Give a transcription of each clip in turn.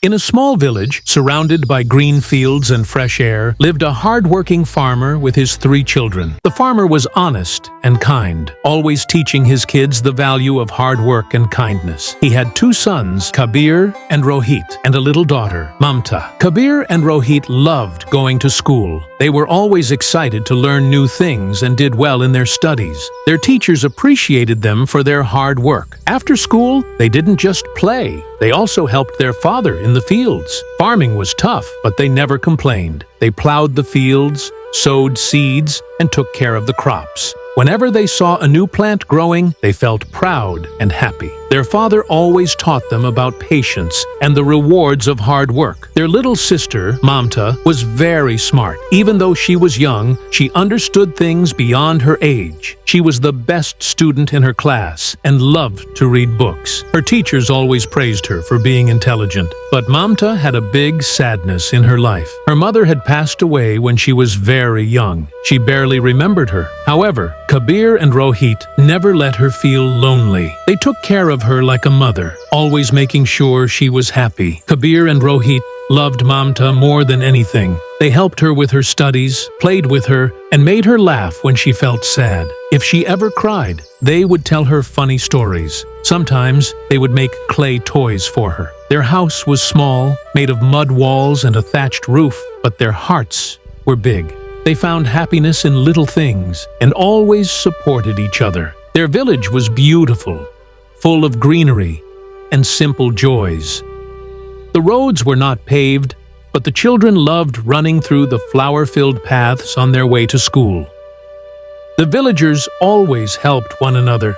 In a small village, surrounded by green fields and fresh air, lived a hard-working farmer with his 3 children. The farmer was honest and kind, always teaching his kids the value of hard work and kindness. He had 2 sons, Kabir and Rohit, and a little daughter, Mamta. Kabir and Rohit loved going to school. They were always excited to learn new things and did well in their studies. Their teachers appreciated them for their hard work. After school, they didn't just play. They also helped their father in the fields. Farming was tough, but they never complained. They plowed the fields, sowed seeds, and took care of the crops. Whenever they saw a new plant growing, they felt proud and happy. Their father always taught them about patience and the rewards of hard work. Their little sister, Mamta, was very smart. Even though she was young, she understood things beyond her age. She was the best student in her class and loved to read books. Her teachers always praised her for being intelligent. But Mamta had a big sadness in her life. Her mother had passed away when she was very young. She barely remembered her. However, Kabir and Rohit never let her feel lonely. They took care of her like a mother, always making sure she was happy. Kabir and Rohit loved Mamta more than anything. They helped her with her studies, played with her, and made her laugh when she felt sad. If she ever cried, they would tell her funny stories. Sometimes they would make clay toys for her. Their house was small, made of mud walls and a thatched roof, but their hearts were big. They found happiness in little things and always supported each other. Their village was beautiful, full of greenery and simple joys. The roads were not paved, but the children loved running through the flower-filled paths on their way to school. The villagers always helped one another.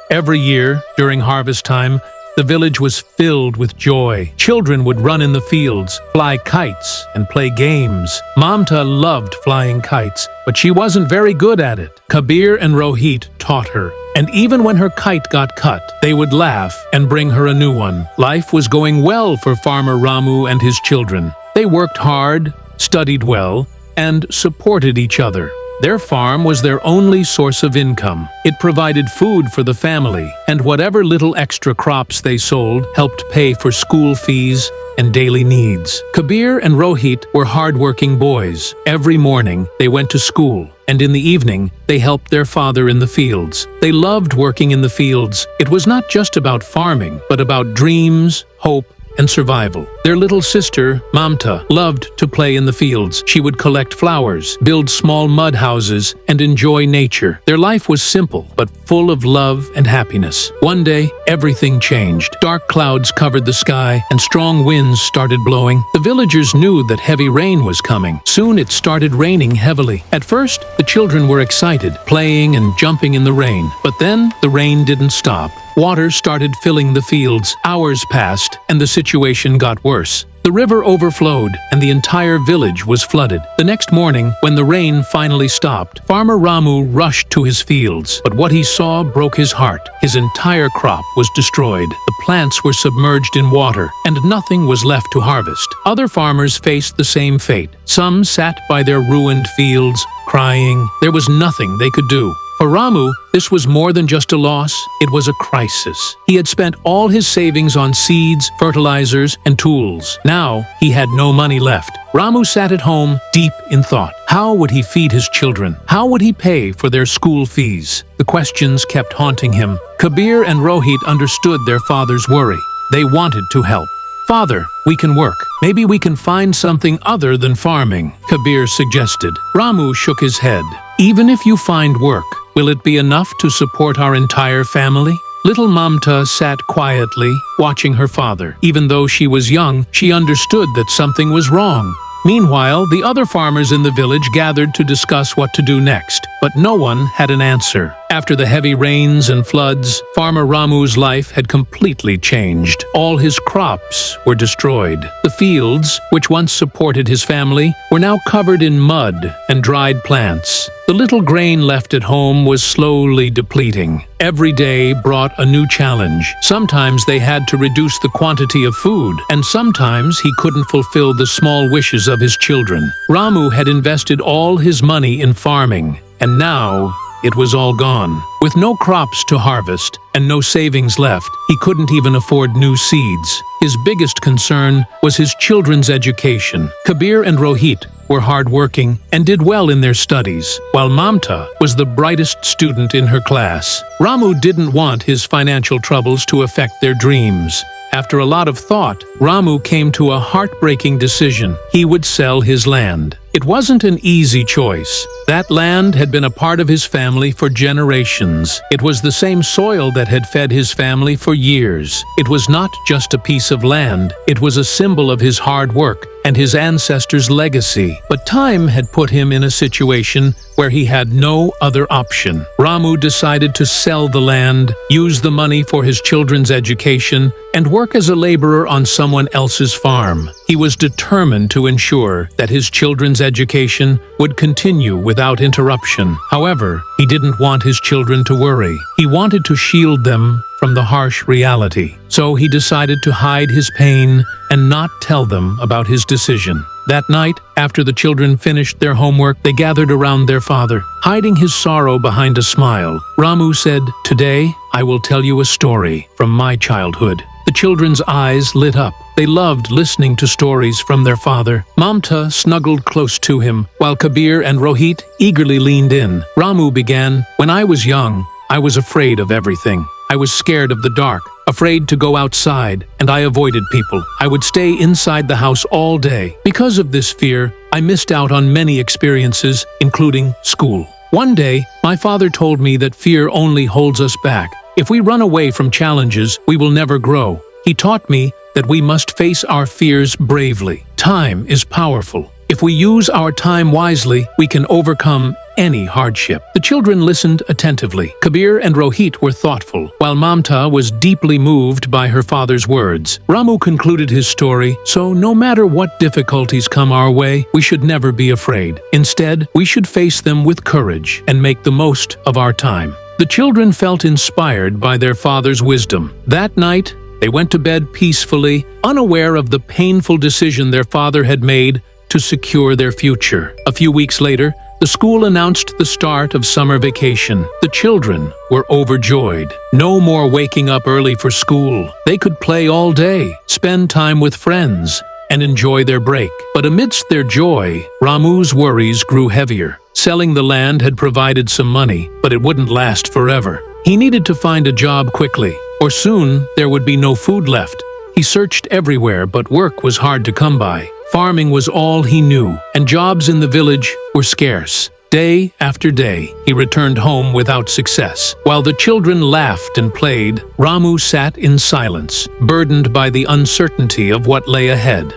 Every year, during harvest time, the village was filled with joy. Children would run in the fields, fly kites, and play games. Mamta loved flying kites, but she wasn't very good at it. Kabir and Rohit taught her, and even when her kite got cut, they would laugh and bring her a new one. Life was going well for Farmer Ramu and his children. They worked hard, studied well, and supported each other. Their farm was their only source of income. It provided food for the family, and whatever little extra crops they sold helped pay for school fees and daily needs. Kabir and Rohit were hard-working boys. Every morning, they went to school, and in the evening, they helped their father in the fields. They loved working in the fields. It was not just about farming, but about dreams, hope, and survival. Their little sister, Mamta, loved to play in the fields. She would collect flowers, build small mud houses, and enjoy nature. Their life was simple, but full of love and happiness. One day, everything changed. Dark clouds covered the sky, and strong winds started blowing. The villagers knew that heavy rain was coming. Soon it started raining heavily. At first, the children were excited, playing and jumping in the rain. But then, the rain didn't stop. Water started filling the fields. Hours passed, and the situation got worse. The river overflowed, and the entire village was flooded. The next morning, when the rain finally stopped, Farmer Ramu rushed to his fields. But what he saw broke his heart. His entire crop was destroyed. The plants were submerged in water, and nothing was left to harvest. Other farmers faced the same fate. Some sat by their ruined fields, crying. There was nothing they could do. For Ramu, this was more than just a loss, it was a crisis. He had spent all his savings on seeds, fertilizers, and tools. Now, he had no money left. Ramu sat at home, deep in thought. How would he feed his children? How would he pay for their school fees? The questions kept haunting him. Kabir and Rohit understood their father's worry. They wanted to help. "Father, we can work. Maybe we can find something other than farming," Kabir suggested. Ramu shook his head. "Even if you find work, will it be enough to support our entire family?" Little Mamta sat quietly, watching her father. Even though she was young, she understood that something was wrong. Meanwhile, the other farmers in the village gathered to discuss what to do next, but no one had an answer. After the heavy rains and floods, Farmer Ramu's life had completely changed. All his crops were destroyed. The fields, which once supported his family, were now covered in mud and dried plants. The little grain left at home was slowly depleting. Every day brought a new challenge. Sometimes they had to reduce the quantity of food, and sometimes he couldn't fulfill the small wishes of his children. Ramu had invested all his money in farming, and now it was all gone. With no crops to harvest and no savings left, he couldn't even afford new seeds. His biggest concern was his children's education. Kabir and Rohit were hardworking and did well in their studies, while Mamta was the brightest student in her class. Ramu didn't want his financial troubles to affect their dreams. After a lot of thought, Ramu came to a heartbreaking decision. He would sell his land. It wasn't an easy choice. That land had been a part of his family for generations. It was the same soil that had fed his family for years. It was not just a piece of land. It was a symbol of his hard work and his ancestors' legacy. But time had put him in a situation where he had no other option. Ramu decided to sell the land, use the money for his children's education, and work as a laborer on someone else's farm. He was determined to ensure that his children's education would continue without interruption. However, he didn't want his children to worry. He wanted to shield them from the harsh reality. So he decided to hide his pain and not tell them about his decision. That night, after the children finished their homework, they gathered around their father. Hiding his sorrow behind a smile, Ramu said, "Today, I will tell you a story from my childhood." The children's eyes lit up. They loved listening to stories from their father. Mamta snuggled close to him, while Kabir and Rohit eagerly leaned in. Ramu began, "When I was young, I was afraid of everything. I was scared of the dark, afraid to go outside, and I avoided people. I would stay inside the house all day. Because of this fear, I missed out on many experiences, including school. One day, my father told me that fear only holds us back. If we run away from challenges, we will never grow. He taught me that we must face our fears bravely. Time is powerful. If we use our time wisely, we can overcome any hardship." The children listened attentively. Kabir and Rohit were thoughtful, while Mamta was deeply moved by her father's words. Ramu concluded his story, "So no matter what difficulties come our way, we should never be afraid. Instead, we should face them with courage and make the most of our time." The children felt inspired by their father's wisdom. That night, they went to bed peacefully, unaware of the painful decision their father had made to secure their future. A few weeks later, the school announced the start of summer vacation. The children were overjoyed. No more waking up early for school. They could play all day, spend time with friends, and enjoy their break. But amidst their joy, Ramu's worries grew heavier. Selling the land had provided some money, but it wouldn't last forever. He needed to find a job quickly, or soon there would be no food left. He searched everywhere, but work was hard to come by. Farming was all he knew, and jobs in the village were scarce. Day after day, he returned home without success. While the children laughed and played, Ramu sat in silence, burdened by the uncertainty of what lay ahead.